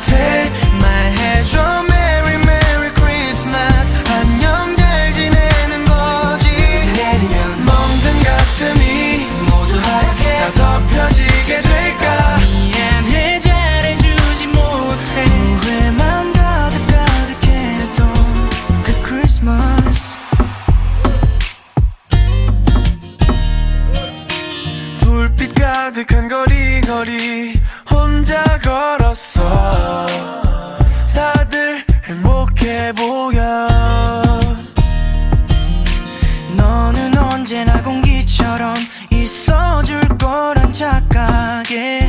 곁에 말해줘 Merry Merry Christmas. 안녕 잘 지내는 거지. 내리면 멍든 가슴이 모두 하얗게 다 덮여지게 될까. 미안해 잘해주지 못해. 후회만 가득했던 그 크리스마스. 불빛 가득한 거리 혼자 걸었어. 다들 행복해 보여. 너는 언제나 공기처럼 있어줄 거란 착각에